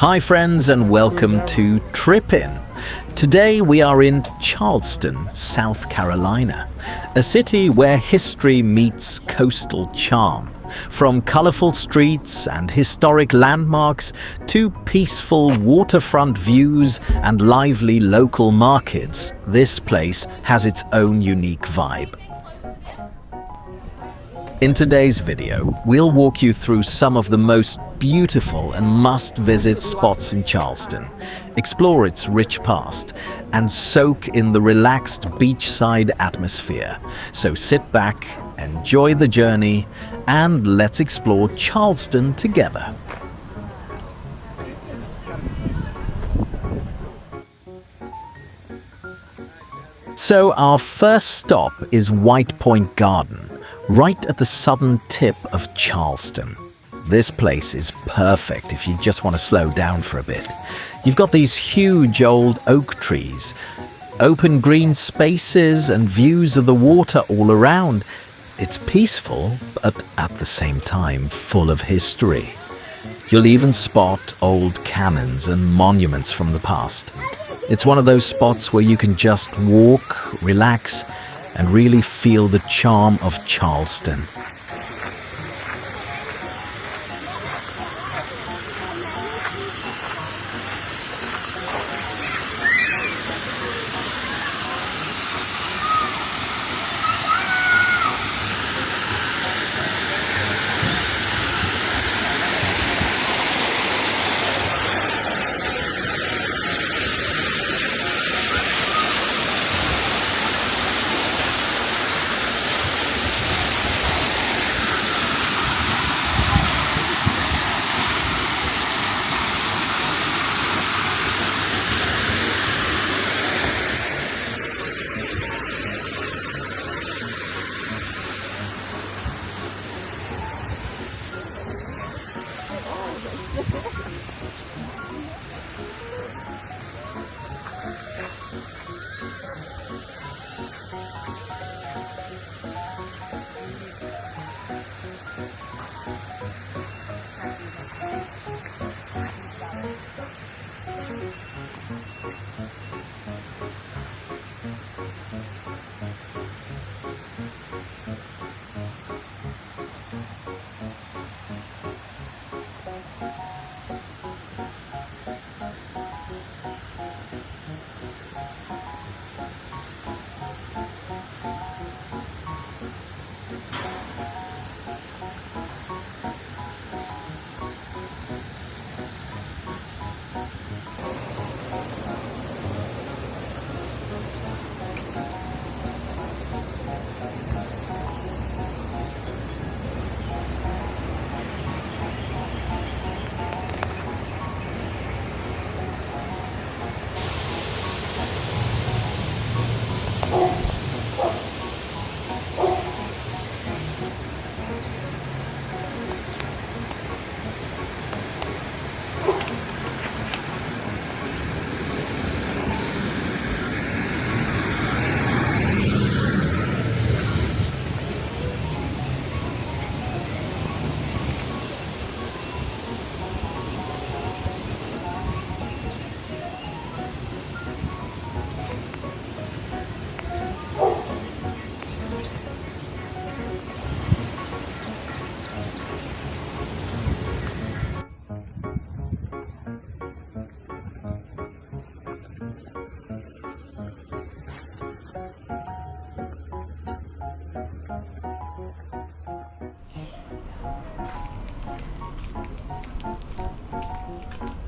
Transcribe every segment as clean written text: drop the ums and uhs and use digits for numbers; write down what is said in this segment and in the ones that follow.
Hi friends and welcome to Tripinn. Today we are in Charleston, South Carolina, a city where history meets coastal charm. From colorful streets and historic landmarks to peaceful waterfront views and lively local markets, this place has its own unique vibe. In today's video, we'll walk you through some of the most beautiful and must-visit spots in Charleston, explore its rich past, and soak in the relaxed beachside atmosphere. So sit back, enjoy the journey, and let's explore Charleston together. So our first stop is White Point Garden, right at the southern tip of Charleston. This place is perfect if you just want to slow down for a bit. You've got these huge old oak trees, open green spaces and views of the water all around. It's peaceful, but at the same time full of history. You'll even spot old cannons and monuments from the past. It's one of those spots where you can just walk, relax, and really feel the charm of Charleston.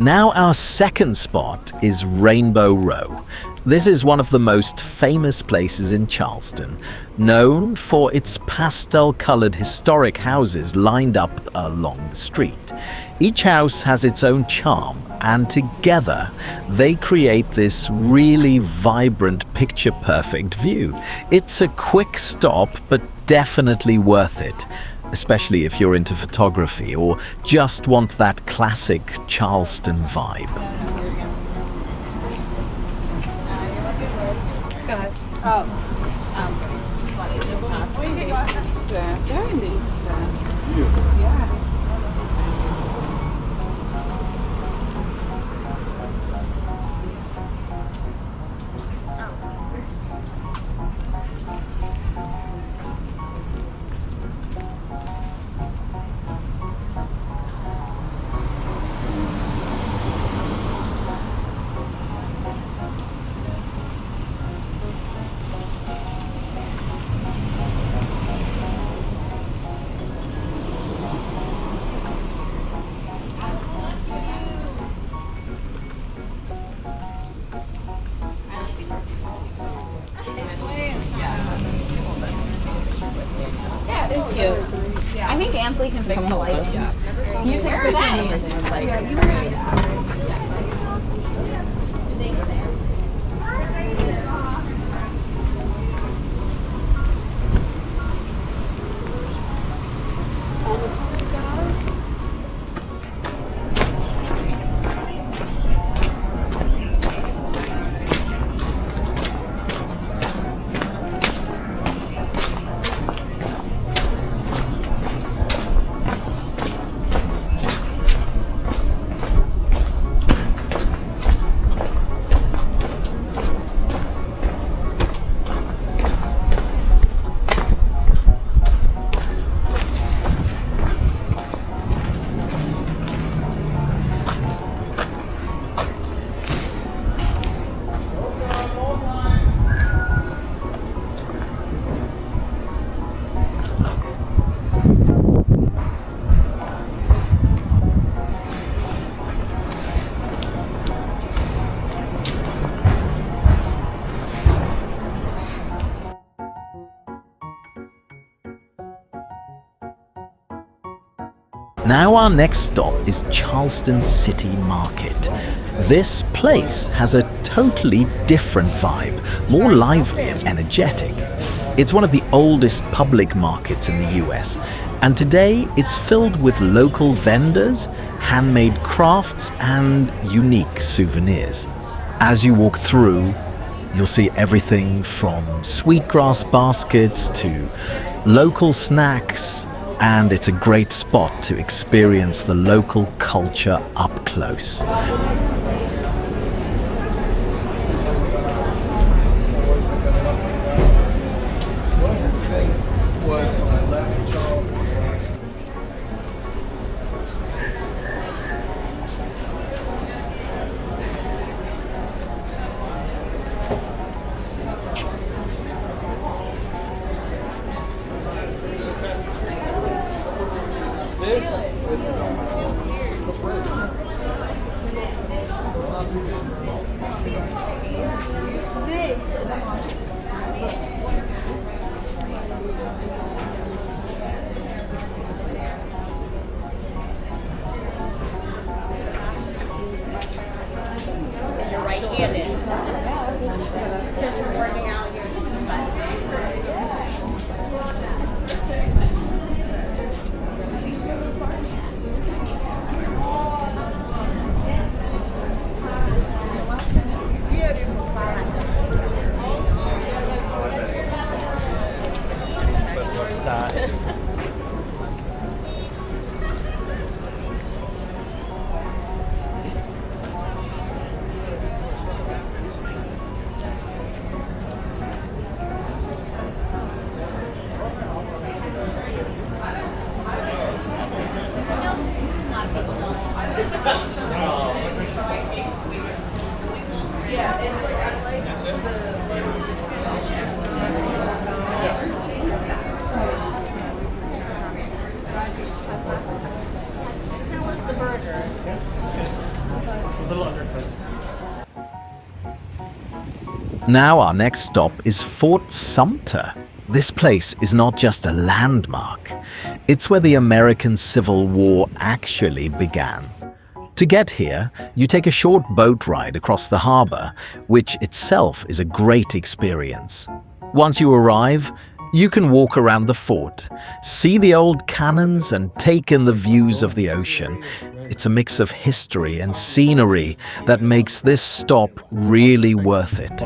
Now our second spot is Rainbow Row. This is one of the most famous places in Charleston, known for its pastel-colored historic houses lined up along the street. Each house has its own charm, and together they create this really vibrant, picture-perfect view. It's a quick stop, but definitely worth it, especially if you're into photography or just want that classic Charleston vibe. Go ahead. can fix the lights. Can you take a picture and use this? Like, Now our next stop is Charleston City Market. This place has a totally different vibe, more lively and energetic. It's one of the oldest public markets in the US, and today it's filled with local vendors, handmade crafts, and unique souvenirs. As you walk through, you'll see everything from sweetgrass baskets to local snacks, and it's a great spot to experience the local culture up close. Now our next stop is Fort Sumter. This place is not just a landmark, it's where the American Civil War actually began. To get here, you take a short boat ride across the harbor, which itself is a great experience. Once you arrive, you can walk around the fort, see the old cannons and take in the views of the ocean. It's a mix of history and scenery that makes this stop really worth it.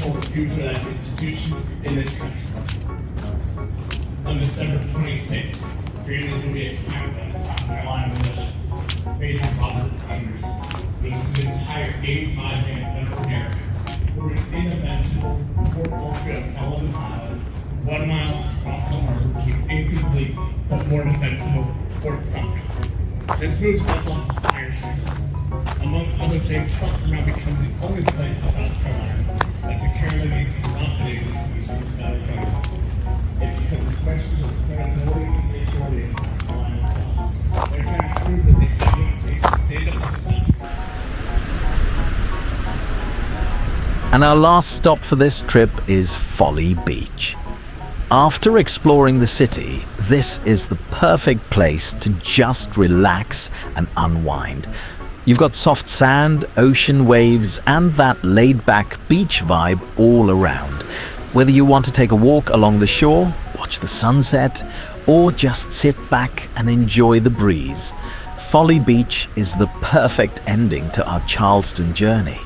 for the future of that institution in this country. On December 26th, created will be a time that the South Carolina militia Major Robert Peters releases the entire 85-man federal garrison for an interventional Fort Sumter at Sullivan's Island, 1 mile across the harbor to an incomplete but more defensible Fort Sumter. This move sets off the fire signal. Among other things, Sumter now becomes the only place in South Carolina that the Carolinians have not been able to see the federal government. It becomes a question of credibility and majority of South Carolina's laws. They're trying to prove that they have what it takes to stand up to the country. And our last stop for this trip is Folly Beach. After exploring the city, this is the perfect place to just relax and unwind. You've got soft sand, ocean waves, and that laid-back beach vibe all around. Whether you want to take a walk along the shore, watch the sunset, or just sit back and enjoy the breeze, Folly Beach is the perfect ending to our Charleston journey.